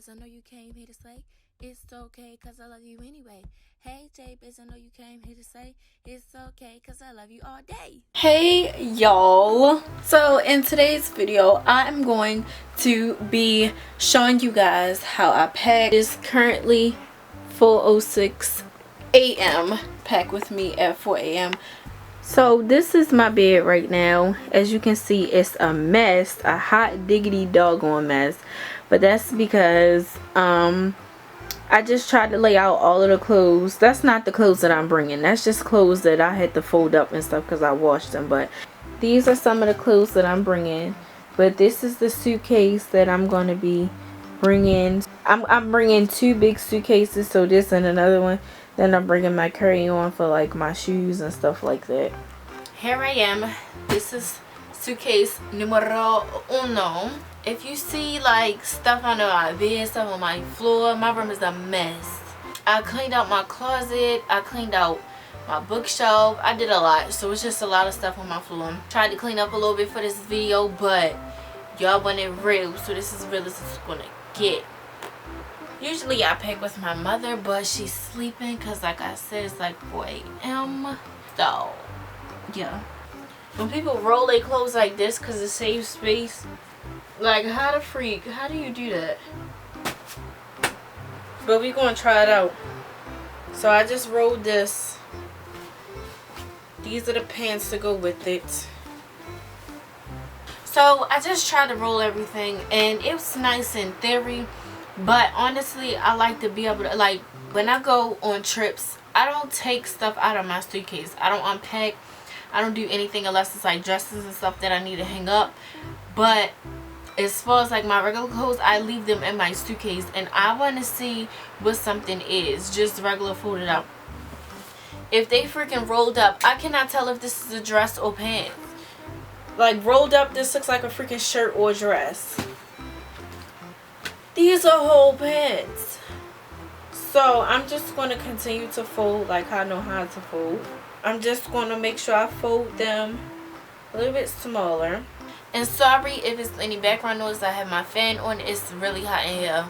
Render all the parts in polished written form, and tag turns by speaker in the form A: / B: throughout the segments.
A: Biz, I know you came here to say it's okay cause I love you anyway. Hey J Biz, I know you came here to say it's okay cause I love you all day. Hey y'all, so in today's video I'm going to be showing you guys how I pack. It's currently 4:06 a.m. Pack with me at 4 a.m. So this is my bed right now. As you can see, it's a mess, a hot diggity doggone mess, but that's because I just tried to lay out all of the clothes. That's not the clothes that I'm bringing, that's just clothes that I had to fold up and stuff because I washed them. But these are some of the clothes that I'm bringing, but this is the suitcase that I'm going to be bringing. I'm bringing two big suitcases, so this and another one. Then I'm bringing my carry-on for like my shoes and stuff like that. Here I am. This is suitcase numero uno. If you see like stuff under my bed, stuff on my floor, my room is a mess. I cleaned out my closet. I cleaned out my bookshelf. I did a lot, so it's just a lot of stuff on my floor. Tried to clean up a little bit for this video, but y'all want it real, so this is real as it's gonna get. Usually I pack with my mother, but she's sleeping because like I said, it's like 4 a.m. So yeah, when people roll their clothes like this because it saves space, like how the freak, how do you do that? But we gonna try it out. So I just rolled this. These are the pants to go with it. So I just tried to roll everything and it was nice in theory. But honestly, I like to be able to, like, when I go on trips, I don't take stuff out of my suitcase. I don't unpack. I don't do anything unless it's like dresses and stuff that I need to hang up. But as far as like my regular clothes, I leave them in my suitcase. And I want to see what something is. Just regular folded up. If they freaking rolled up, I cannot tell if this is a dress or pants. Like rolled up, this looks like a freaking shirt or dress. These are whole pants. So I'm just going to continue to fold like I know how to fold. I'm just going to make sure I fold them a little bit smaller. And sorry if it's any background noise. I have my fan on. It's really hot in here.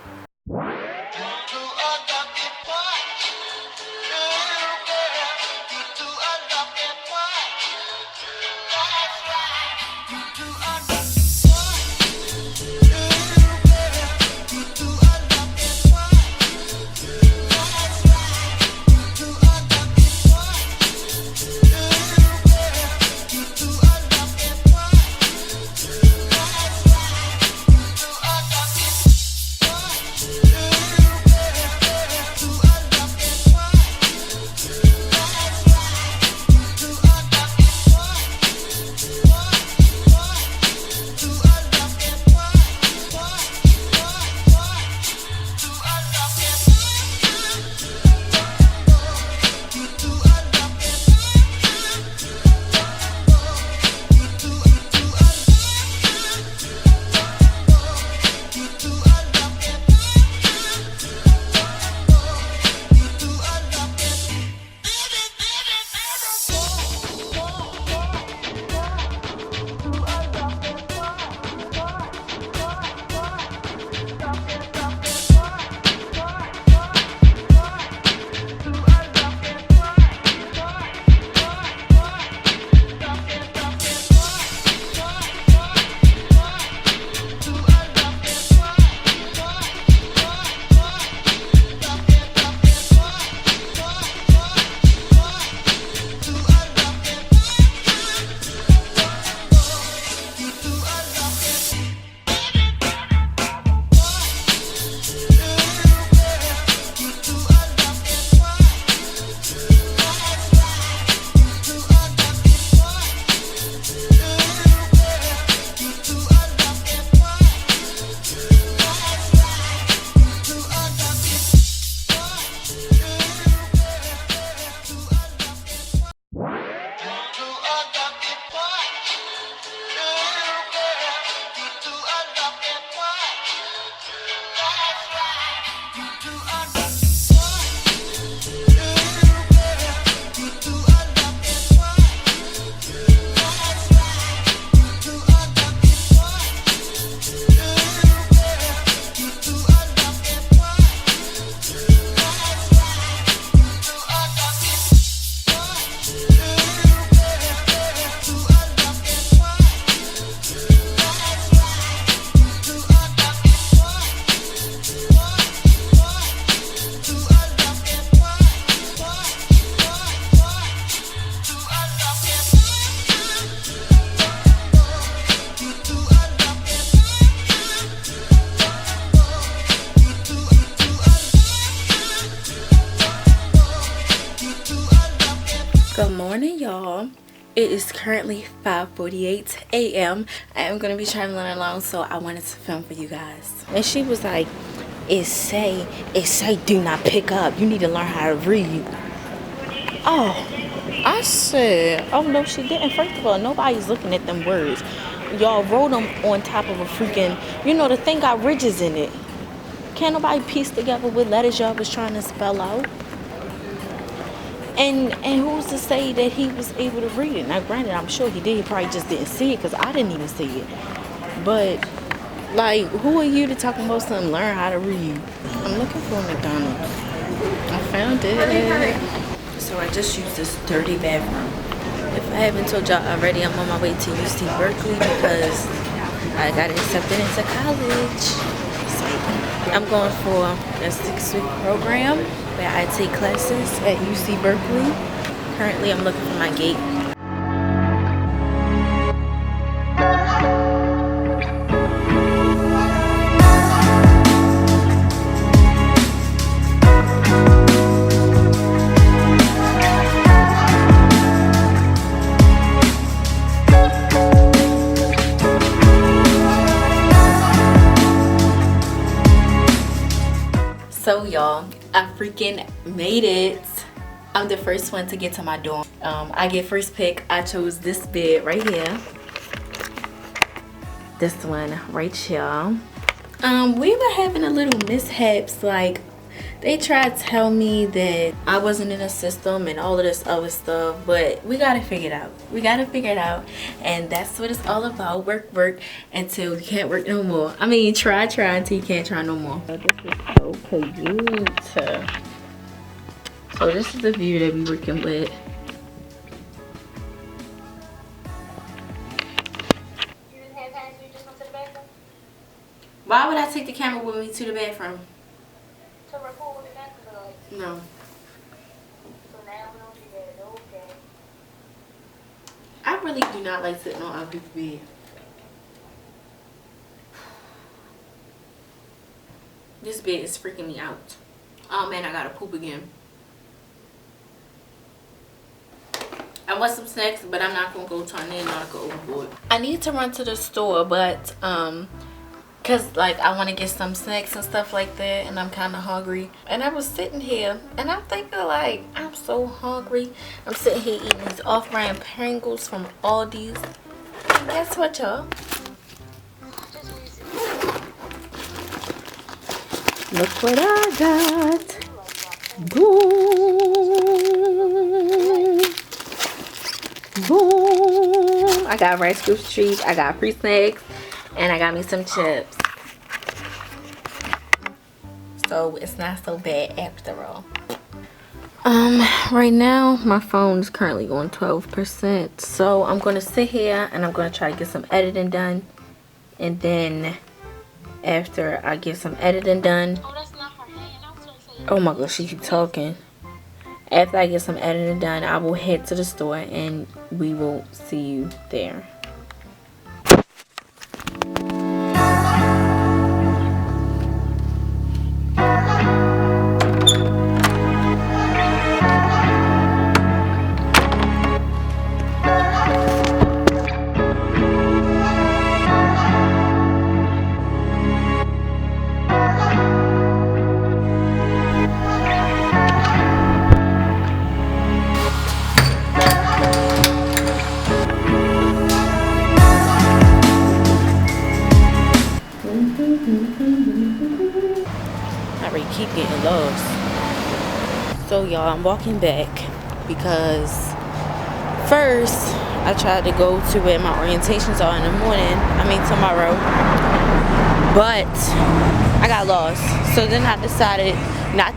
A: Good morning, y'all. It is currently 5:48 a.m. I am going to be traveling alone, so I wanted to film for you guys.
B: And she was like, it say do not pick up. You need to learn how to read. Oh, I said, oh no, she didn't. First of all, nobody's looking at them words. Y'all wrote them on top of a freaking, the thing got ridges in it. Can't nobody piece together what letters y'all was trying to spell out. And who's to say that he was able to read it? Now, granted, I'm sure he did. He probably just didn't see it because I didn't even see it. But, like, who are you to talk about something, learn how to read? I'm looking for a McDonald's. I found it. So I just used this dirty bathroom. If I haven't told y'all already, I'm on my way to UC Berkeley because I got accepted into college. So I'm going for a 6-week program where I take classes at UC Berkeley. Currently, I'm looking for my gate. So y'all, I freaking made it. I'm the first one to get to my dorm. I get first pick. I chose this bed right here. This one right here. We were having a little mishaps. Like, they tried to tell me that I wasn't in a system and all of this other stuff, but we gotta figure it out. We gotta figure it out, and that's what it's all about. Work until you can't work no more. I mean, try until you can't try no more. This is so cute. So this is the view that we're working with. Why would I take the camera with me to the bathroom?
C: To record the bathroom.
A: No.
C: So now we don't do that. Okay.
A: I really do not like sitting on other people's bed. This bed is freaking me out. Oh man, I gotta poop again. I want some snacks, but I'm not gonna go tornado or go overboard. I need to run to the store, but cause like I want to get some snacks and stuff like that, and I'm kind of hungry. And I was sitting here and I'm thinking, like, I'm so hungry. I'm sitting here eating these off-brand Pringles from Aldi's. And guess what, y'all? Look what I got. Boom. Boom. I got Rice Krispie treats. I got free snacks. And I got me some chips. So it's not so bad after all. Right now my phone is currently on 12%. So I'm gonna sit here and I'm gonna try to get some editing done. And then after I get some editing done.
C: Oh, that's not her hand. I was gonna say.
A: Oh my gosh, she keep talking. After I get some editing done, I will head to the store and we will see you there. Keep getting lost. So y'all, I'm walking back because first I tried to go to where my orientations are in the morning, tomorrow, but I got lost. So then I decided not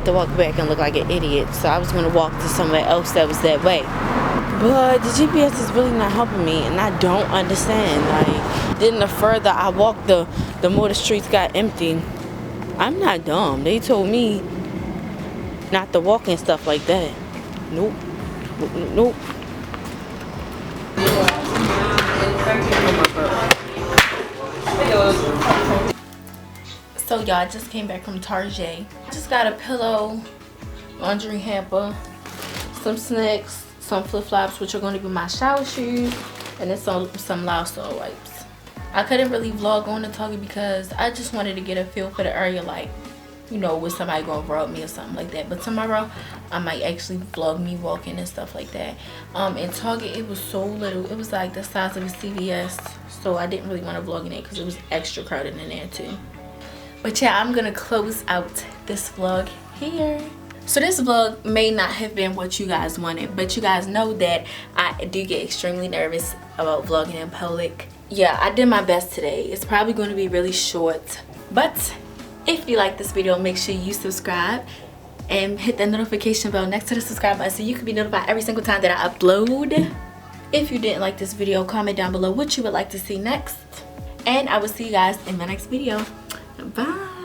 A: to walk back and look like an idiot. So I was gonna walk to somewhere else that was that way, but the GPS is really not helping me, and I don't understand. Like, then the further I walked, the more the streets got empty. I'm not dumb. They told me not to walk and stuff like that. Nope. Nope. So y'all, I just came back from Target. Just got a pillow, laundry hamper,
B: some snacks, some flip-flops, which are going to be my shower shoes, and then some Lysol wipes. I couldn't really vlog on the Target because I just wanted to get a feel for the area, like, you know, with somebody going to rob me or something like that. But tomorrow I might actually vlog me walking and stuff like that. In Target, it was so little. It was like the size of a CVS, so I didn't really want to vlog in it because it was extra crowded in there too. But yeah, I'm gonna close out this vlog here. So this vlog may not have been what you guys wanted, but you guys know that I do get extremely nervous about vlogging in public. Yeah, I did my best today. It's probably going to be really short, but if you like this video, make sure you subscribe and hit the notification bell next to the subscribe button so you can be notified every single time that I upload. If you didn't like this video, comment down below what you would like to see next, and I will see you guys in my next video. Bye.